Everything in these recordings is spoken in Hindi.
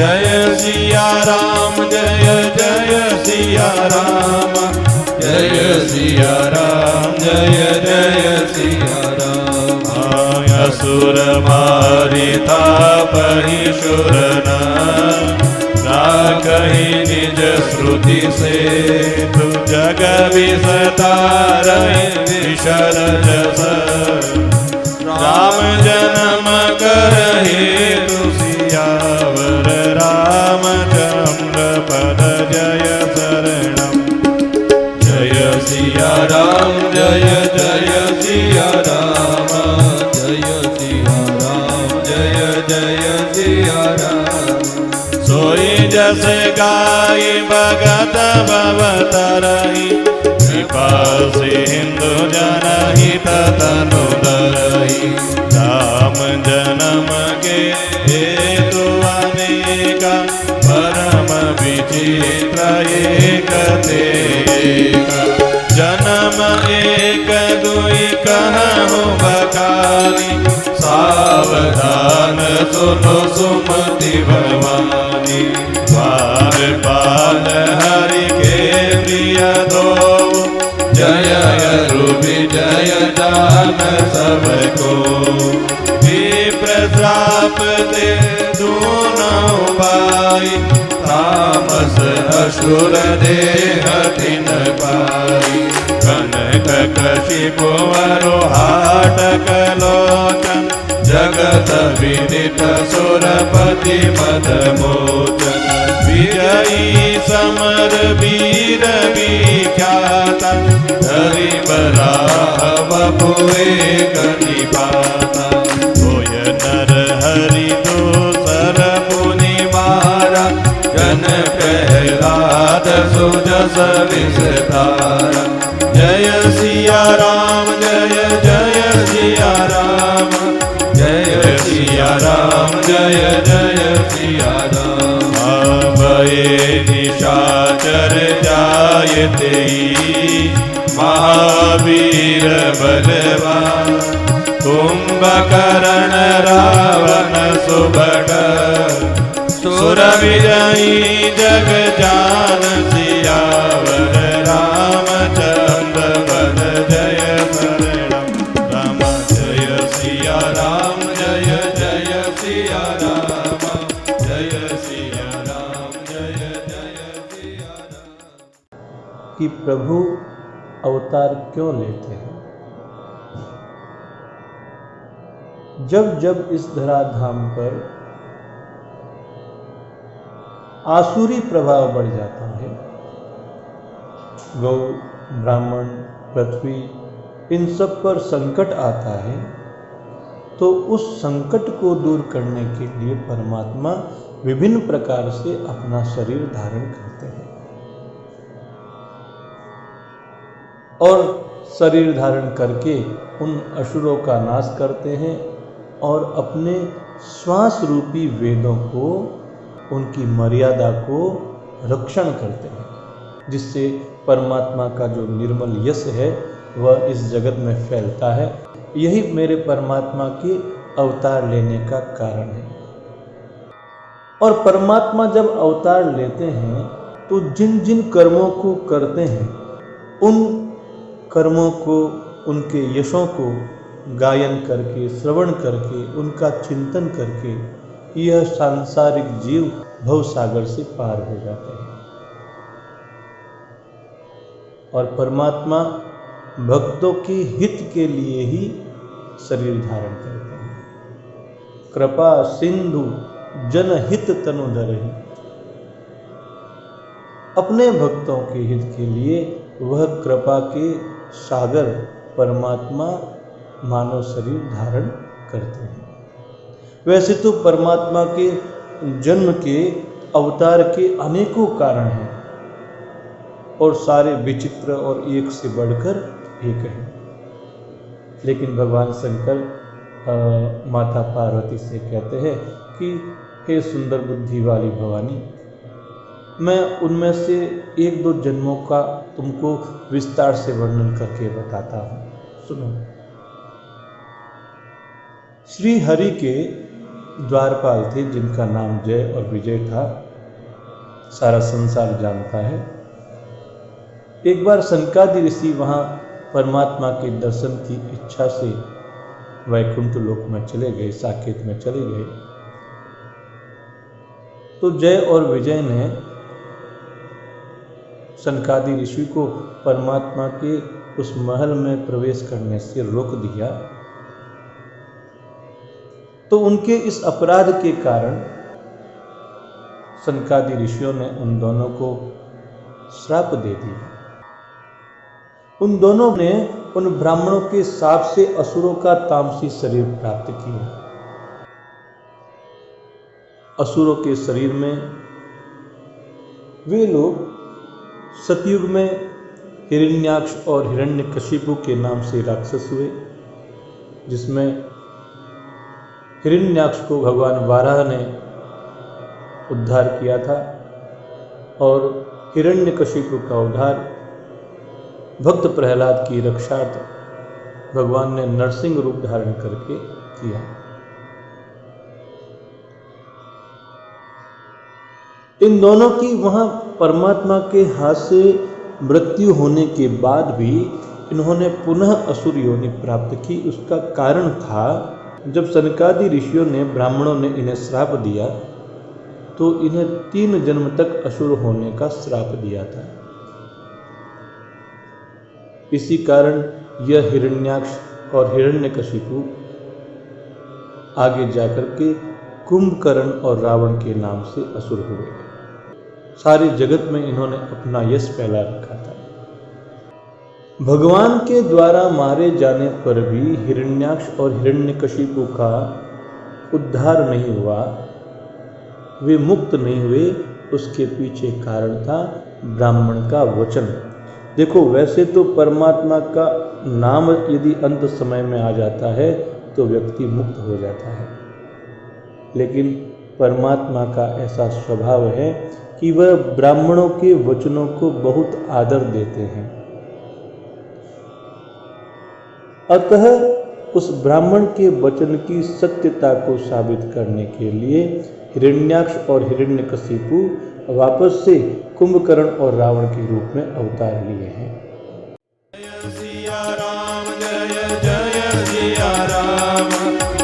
जय सिया राम जय जय सिया राम जय सिया राम जय जय सिया राम। असुर मारिता परिशुर ना कहीं निज श्रुति से तू जग विसतार विशर जस राम जन्म कर हेतु सियावर रामचंद्र पद जय शरणम। जय सिया राम जय जय सिया राम जय सिया राम जय जय सिया राम। सोई जस गाय भगत भवतरहि कृपा सिंधु जनहित तनु धरहि। राम जन्म के हेतु अनेका परम विचित्र एक तेक। जन्म एक दुई कहूँ बखानी सावधान सुनो सुमति भवानी। द्वारपाल हरि के प्रिय दो जय विजय जान सबको। विप्रश्राप दे दोनों भाई तामस असुर देह तिन पाई। कनक कशिपु हाटक लोचन जगत विदित सुरपति मद मोचन। विजयी समर वीर विख्यात धरि बराह बपुए कनिपाता। होय नर हरि दोसर पुनि मारा जन प्रहलाद सुजस विस्तारा। जय सिया राम जय जय सिया राम जय सिया राम जय जय सिया राम। भये निशाचर जायते महावीर बलवान। कुंभकर्ण रावण सुबड़ सुर विजयी जग जान सियावर रामचंद्र बल जय शरणम। राम जय सिया राम जय जय सिया राम जय सिया राम जय जय सिया राम। कि प्रभु अवतार क्यों लेते हैं? जब जब इस धराधाम पर आसुरी प्रभाव बढ़ जाता है, गौ ब्राह्मण पृथ्वी इन सब पर संकट आता है, तो उस संकट को दूर करने के लिए परमात्मा विभिन्न प्रकार से अपना शरीर धारण करते हैं और शरीर धारण करके उन असुरों का नाश करते हैं और अपने श्वास रूपी वेदों को, उनकी मर्यादा को रक्षण करते हैं, जिससे परमात्मा का जो निर्मल यश है वह इस जगत में फैलता है। यही मेरे परमात्मा के अवतार लेने का कारण है। और परमात्मा जब अवतार लेते हैं तो जिन जिन कर्मों को करते हैं उन कर्मों को, उनके यशों को गायन करके, श्रवण करके, उनका चिंतन करके यह सांसारिक जीव भवसागर से पार हो जाते हैं। और परमात्मा भक्तों के हित के लिए ही शरीर धारण करते हैं। कृपा सिंधु जनहित तनु धरहि। अपने भक्तों के हित के लिए वह कृपा के सागर परमात्मा मानव शरीर धारण करते हैं। वैसे तो परमात्मा के जन्म के, अवतार के अनेकों कारण हैं और सारे विचित्र और एक से बढ़कर एक हैं। लेकिन भगवान शंकर माता पार्वती से कहते हैं कि हे सुंदर बुद्धि वाली भवानी, मैं उनमें से एक दो जन्मों का तुमको विस्तार से वर्णन करके बताता हूँ, सुनो। श्री हरि के द्वारपाल थे जिनका नाम जय और विजय था, सारा संसार जानता है। एक बार सनकादि ऋषि वहाँ परमात्मा के दर्शन की इच्छा से वैकुंठ लोक में चले गए, साकेत में चले गए। तो जय और विजय ने सनकादि ऋषि को परमात्मा के उस महल में प्रवेश करने से रोक दिया। तो उनके इस अपराध के कारण सनकादि ऋषियों ने उन दोनों को श्राप दे दिया। उन दोनों ने उन ब्राह्मणों के शाप से असुरों का तामसी शरीर प्राप्त किया। असुरों के शरीर में वे लोग सतयुग में हिरण्याक्ष और हिरण्यकशिपु के नाम से राक्षस हुए, जिसमें हिरण्याक्ष को भगवान वाराह ने उद्धार किया था और हिरण्यकशिपु का उद्धार भक्त प्रहलाद की रक्षार्थ भगवान ने नरसिंह रूप धारण करके किया। इन दोनों की वहां परमात्मा के हाथ से मृत्यु होने के बाद भी इन्होंने पुनः असुर योनि प्राप्त की। उसका कारण था, जब सनकादि ऋषियों ने, ब्राह्मणों ने इन्हें श्राप दिया तो इन्हें 3 जन्म तक असुर होने का श्राप दिया था। इसी कारण यह हिरण्याक्ष और हिरण्यकशिपु आगे जाकर के कुंभकर्ण और रावण के नाम से असुर हुए। सारे जगत में इन्होंने अपना यश फैला रखा था। भगवान के द्वारा मारे जाने पर भी हिरण्याक्ष और हिरण्यकशिपु का उद्धार नहीं हुआ, वे मुक्त नहीं हुए। उसके पीछे कारण था ब्राह्मण का वचन। देखो, वैसे तो परमात्मा का नाम यदि अंत समय में आ जाता है तो व्यक्ति मुक्त हो जाता है, लेकिन परमात्मा का ऐसा स्वभाव है कि वह ब्राह्मणों के वचनों को बहुत आदर देते हैं। अतः उस ब्राह्मण के वचन की सत्यता को साबित करने के लिए हिरण्याक्ष और हिरण्यकशिपु वापस से कुंभकर्ण और रावण के रूप में अवतार लिए हैं। जय सिया राम, जय जय सिया राम,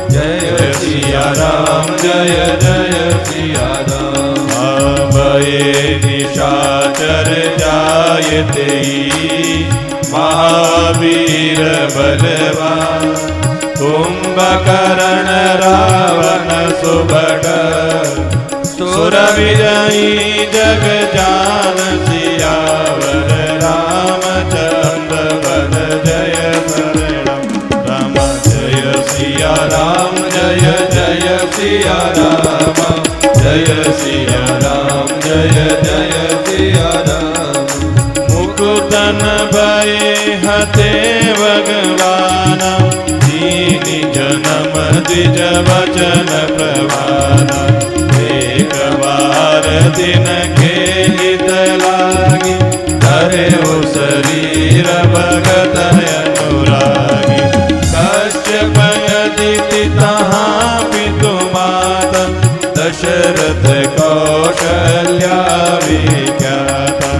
जय सिया राम, जय जय सिया राम। भये निशाचर जायते महावीर बलवान, कुंभकर्ण रावण सुबड़, सुर विजयी जग जान सियावर रामचंद्र बल जय शरणम राम। जय सिया राम, जय जय सिया राम, जय सिया राम, जय जय सिया राम। मुकुटन भये हते भगवान, दीन जन्म द्विज वचन प्रवान। एक बार दिन खेलित लागी, करे हो शरीर भगत अनुरागी। कश्यप अदिति तहाँ पितु माता, दशरथ कौशल्या विख्याता।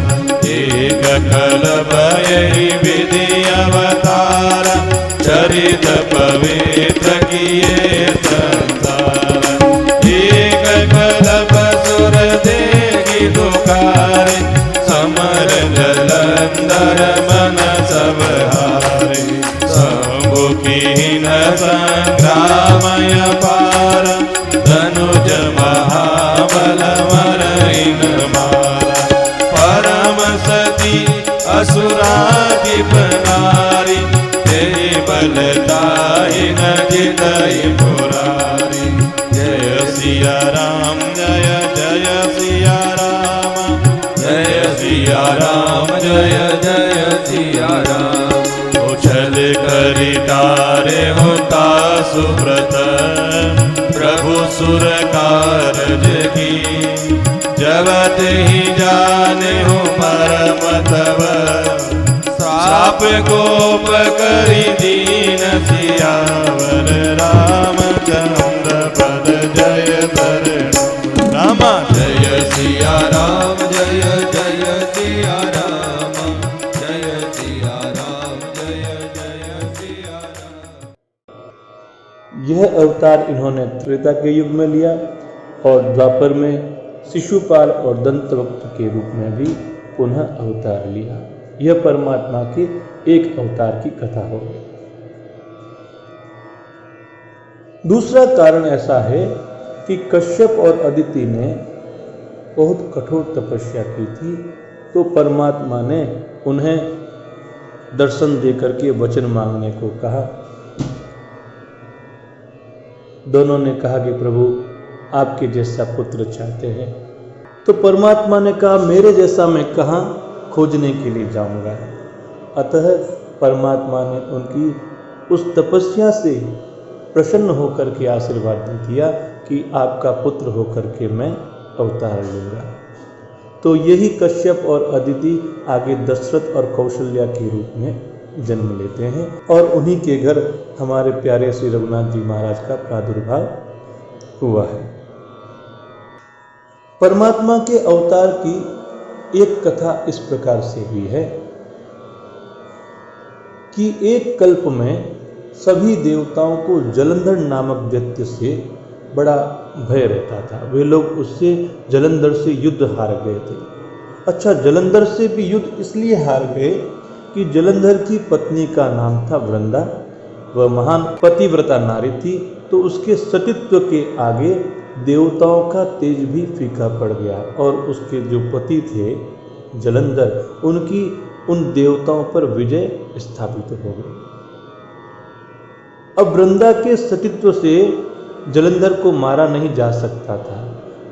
एक कल्प यही विधि अवतार, चरित पवित्र किए संसार। एक कल्प सुर देखी दुखारे, समर जलंधर मन सब हारे। शंभुकीन संग्रामय पार, धनुज महाबल मरइन मारा। परम सती असुराधिप नारी, तेरी बलदाई न जितई पुरारी। जय सिया राम, जय जय सिया राम, जय सिया राम, जय जय सिया राम। उछल करी तारे होता सुव्रत, प्रभु सुर कारज की। जगत ही जाने हो परम तब, साप गोप करी दीन सियावर रामचंद्र पद जय। यह अवतार इन्होंने त्रेता के युग में लिया और द्वापर में शिशुपाल और दंतवक्त्र के रूप में भी पुनः अवतार लिया। यह परमात्मा के एक अवतार की कथा हो गई। दूसरा कारण ऐसा है कि कश्यप और अदिति ने बहुत कठोर तपस्या की थी, तो परमात्मा ने उन्हें दर्शन देकर के वचन मांगने को कहा। दोनों ने कहा कि प्रभु आपके जैसा पुत्र चाहते हैं। तो परमात्मा ने कहा मेरे जैसा मैं कहाँ खोजने के लिए जाऊंगा। अतः परमात्मा ने उनकी उस तपस्या से प्रसन्न होकर के आशीर्वाद दे दिया कि आपका पुत्र होकर के मैं अवतार लूंगा। तो यही कश्यप और अदिति आगे दशरथ और कौशल्या के रूप में जन्म लेते हैं और उन्हीं के घर हमारे प्यारे श्री रघुनाथ जी महाराज का प्रादुर्भाव हुआ है। परमात्मा के अवतार की एक कथा इस प्रकार से हुई है कि एक कल्प में सभी देवताओं को जलंधर नामक दैत्य से बड़ा भय रहता था। वे लोग उससे जलंधर से युद्ध हार गए थे। अच्छा, जलंधर से भी युद्ध इसलिए हार गए कि जलंधर की पत्नी का नाम था वृंदा। वह महान पतिव्रता नारी थी, तो उसके सतीत्व के आगे देवताओं का तेज भी फीका पड़ गया और उसके जो पति थे जलंधर, उनकी उन देवताओं पर विजय स्थापित हो गई। अब वृंदा के सतीत्व से जलंधर को मारा नहीं जा सकता था,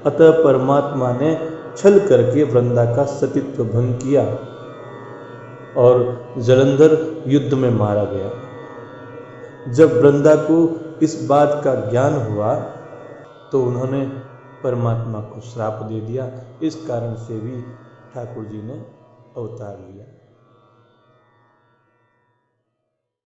अतः परमात्मा ने छल करके वृंदा का सतीत्व भंग किया और जलंधर युद्ध में मारा गया। जब वृंदा को इस बात का ज्ञान हुआ तो उन्होंने परमात्मा को श्राप दे दिया। इस कारण से भी ठाकुर जी ने अवतार लिया।